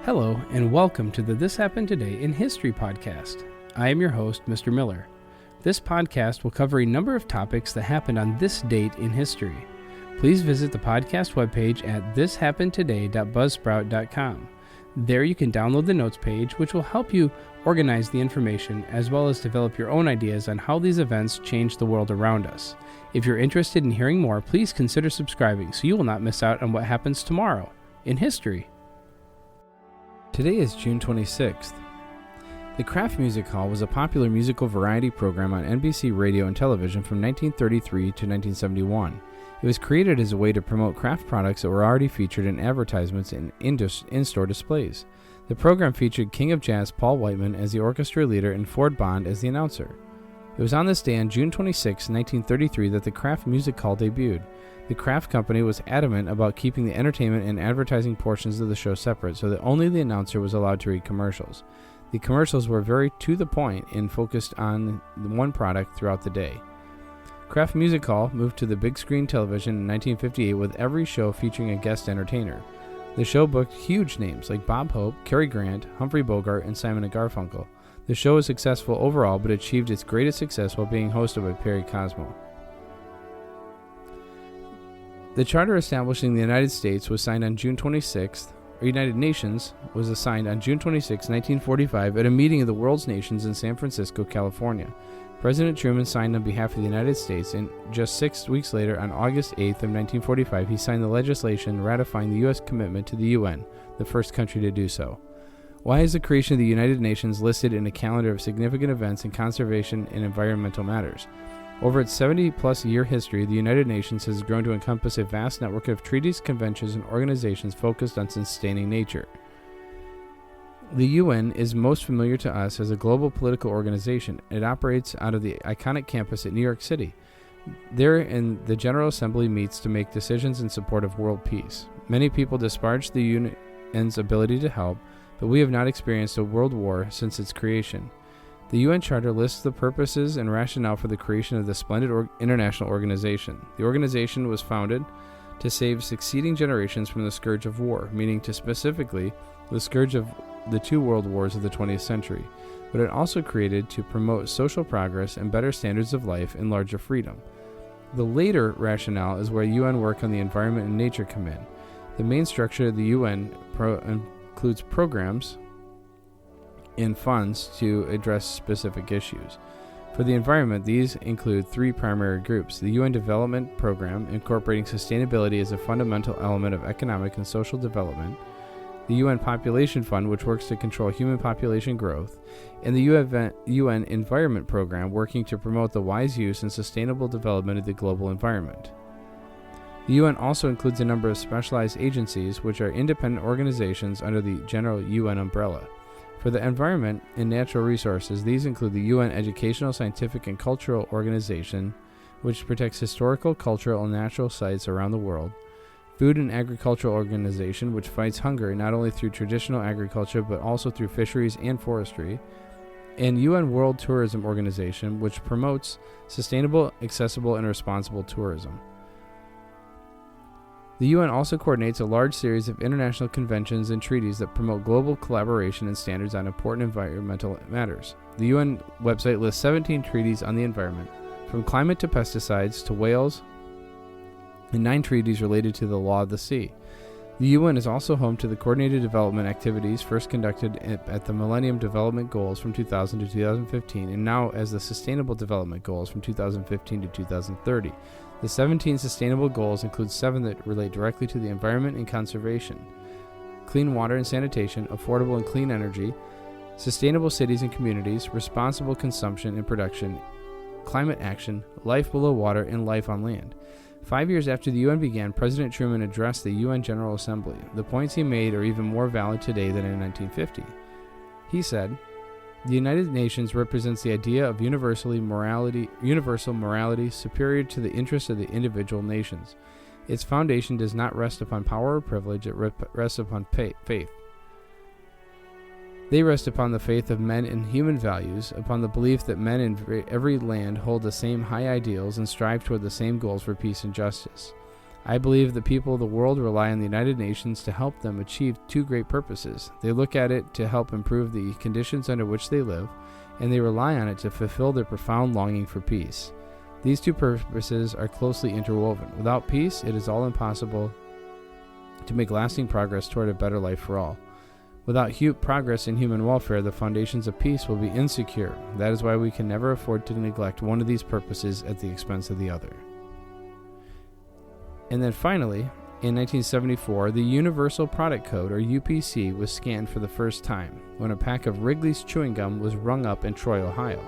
Hello, and welcome to the This Happened Today in History podcast. I am your host, Mr. Miller. This podcast will cover a number of topics that happened on this date in history. Please visit the podcast webpage at thishappenedtoday.buzzsprout.com. There you can download the notes page, which will help you organize the information as well as develop your own ideas on how these events change the world around us. If you're interested in hearing more, please consider subscribing so you will not miss out on what happens tomorrow in history. Today is June 26th. The Kraft Music Hall was a popular musical variety program on NBC radio and television from 1933 to 1971. It was created as a way to promote Kraft products that were already featured in advertisements and in-store displays. The program featured King of Jazz Paul Whiteman as the orchestra leader and Ford Bond as the announcer. It was on this day on June 26, 1933 that the Kraft Music Hall debuted. The Kraft company was adamant about keeping the entertainment and advertising portions of the show separate so that only the announcer was allowed to read commercials. The commercials were very to the point and focused on one product throughout the day. Kraft Music Hall moved to the big screen television in 1958 with every show featuring a guest entertainer. The show booked huge names like Bob Hope, Cary Grant, Humphrey Bogart, and Simon & Garfunkel. The show was successful overall but achieved its greatest success while being hosted by Perry Cosmo. The charter establishing the United States was signed on June 26th, or United Nations was assigned on June 26, 1945 at a meeting of the world's nations in San Francisco, California. President Truman signed on behalf of the United States, and just 6 weeks later, on August 8th of 1945, he signed the legislation ratifying the U.S. commitment to the UN, the first country to do so. Why is the creation of the United Nations listed in a calendar of significant events in conservation and environmental matters? Over its 70-plus year history, the United Nations has grown to encompass a vast network of treaties, conventions, and organizations focused on sustaining nature. The UN is most familiar to us as a global political organization. It operates out of the iconic campus at New York City. Therein, the General Assembly meets to make decisions in support of world peace. Many people disparage the UN's ability to help, but we have not experienced a world war since its creation. The UN Charter lists the purposes and rationale for the creation of this splendid international organization. The organization was founded to save succeeding generations from the scourge of war, meaning to specifically the scourge of the two world wars of the 20th century, but it also created to promote social progress and better standards of life and larger freedom. The later rationale is where UN work on the environment and nature come in. The main structure of the UN includes programs and funds to address specific issues. For the environment, these include three primary groups: the UN Development Program, incorporating sustainability as a fundamental element of economic and social development, the UN Population Fund, which works to control human population growth, and the UN Environment Program, working to promote the wise use and sustainable development of the global environment. The UN also includes a number of specialized agencies, which are independent organizations under the general UN umbrella. For the environment and natural resources, these include the UN Educational, Scientific, and Cultural Organization, which protects historical, cultural, and natural sites around the world, Food and Agricultural Organization, which fights hunger not only through traditional agriculture but also through fisheries and forestry, and UN World Tourism Organization, which promotes sustainable, accessible, and responsible tourism. The UN also coordinates a large series of international conventions and treaties that promote global collaboration and standards on important environmental matters. The UN website lists 17 treaties on the environment, from climate to pesticides to whales, and 9 treaties related to the law of the sea. The UN is also home to the coordinated development activities first conducted at the Millennium Development Goals from 2000 to 2015, and now as the Sustainable Development Goals from 2015 to 2030. The 17 sustainable goals include 7 that relate directly to the environment and conservation: clean water and sanitation, affordable and clean energy, sustainable cities and communities, responsible consumption and production, climate action, life below water, and life on land. 5 years after the UN began, President Truman addressed the UN General Assembly. The points he made are even more valid today than in 1950. He said, "The United Nations represents the idea of universal morality superior to the interests of the individual nations. Its foundation does not rest upon power or privilege, it rests upon faith. They rest upon the faith of men in human values, upon the belief that men in every land hold the same high ideals and strive toward the same goals for peace and justice. I believe the people of the world rely on the United Nations to help them achieve two great purposes. They look at it to help improve the conditions under which they live, and they rely on it to fulfill their profound longing for peace. These two purposes are closely interwoven. Without peace, it is all impossible to make lasting progress toward a better life for all. Without progress in human welfare, the foundations of peace will be insecure. That is why we can never afford to neglect one of these purposes at the expense of the other. And then finally, in 1974, the Universal Product Code, or UPC, was scanned for the first time when a pack of Wrigley's chewing gum was rung up in Troy, Ohio.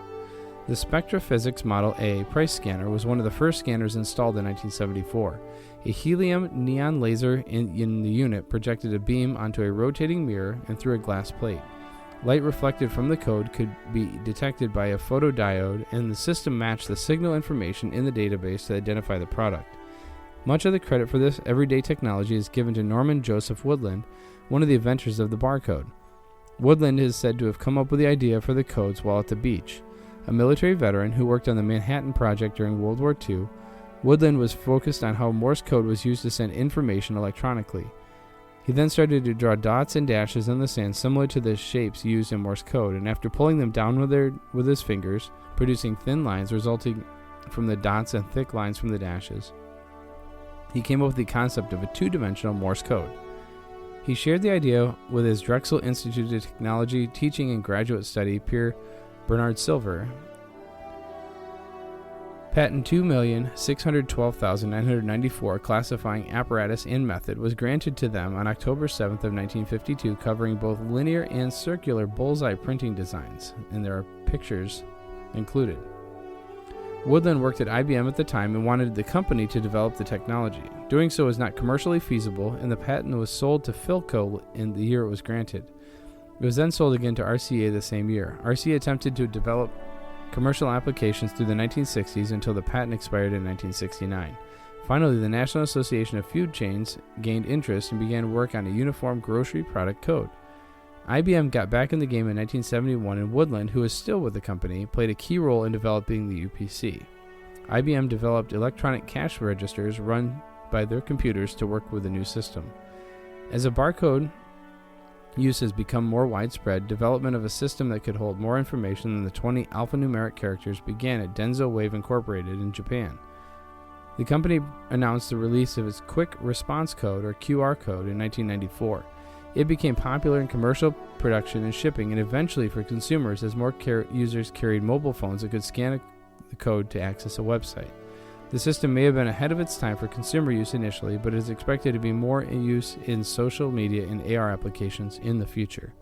The Spectraphysics Model A price scanner was one of the first scanners installed in 1974. A helium neon laser in the unit projected a beam onto a rotating mirror and through a glass plate. Light reflected from the code could be detected by a photodiode, and the system matched the signal information in the database to identify the product. Much of the credit for this everyday technology is given to Norman Joseph Woodland, one of the inventors of the barcode. Woodland is said to have come up with the idea for the codes while at the beach. A military veteran who worked on the Manhattan Project during World War II, Woodland was focused on how Morse code was used to send information electronically. He then started to draw dots and dashes in the sand similar to the shapes used in Morse code, and after pulling them down with his fingers, producing thin lines resulting from the dots and thick lines from the dashes, he came up with the concept of a two-dimensional Morse code. He shared the idea with his Drexel Institute of Technology teaching and graduate study peer Bernard Silver. Patent 2,612,994 classifying apparatus and method was granted to them on October 7th of 1952, covering both linear and circular bullseye printing designs, and there are pictures included. Woodland worked at IBM at the time and wanted the company to develop the technology. Doing so was not commercially feasible, and the patent was sold to Philco in the year it was granted. It was then sold again to RCA the same year. RCA attempted to develop commercial applications through the 1960s until the patent expired in 1969. Finally, the National Association of Food Chains gained interest and began work on a uniform grocery product code. IBM got back in the game in 1971, and Woodland, who is still with the company, played a key role in developing the UPC. IBM developed electronic cash registers run by their computers to work with the new system. As a barcode use has become more widespread, development of a system that could hold more information than the 20 alphanumeric characters began at Denso Wave Incorporated in Japan. The company announced the release of its Quick Response Code, or QR code, in 1994. It became popular in commercial production and shipping, and eventually for consumers as more users carried mobile phones that could scan the code to access a website. The system may have been ahead of its time for consumer use initially, but is expected to be more in use in social media and AR applications in the future.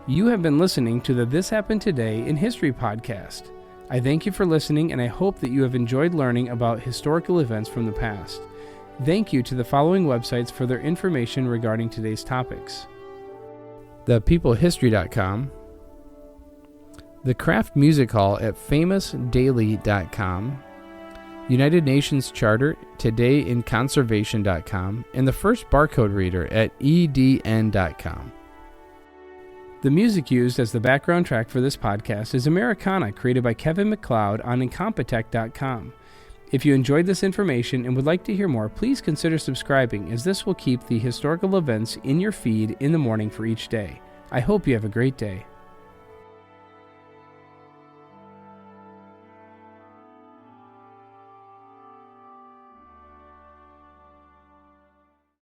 You have been listening to the This Happened Today in History podcast. I thank you for listening, and I hope that you have enjoyed learning about historical events from the past. Thank you to the following websites for their information regarding today's topics: ThePeopleHistory.com, the Kraft Music Hall at FamousDaily.com, United Nations Charter, TodayInConservation.com, and the first barcode reader at EDN.com. The music used as the background track for this podcast is Americana, created by Kevin MacLeod on Incompetech.com. If you enjoyed this information and would like to hear more, please consider subscribing, as this will keep the historical events in your feed in the morning for each day. I hope you have a great day.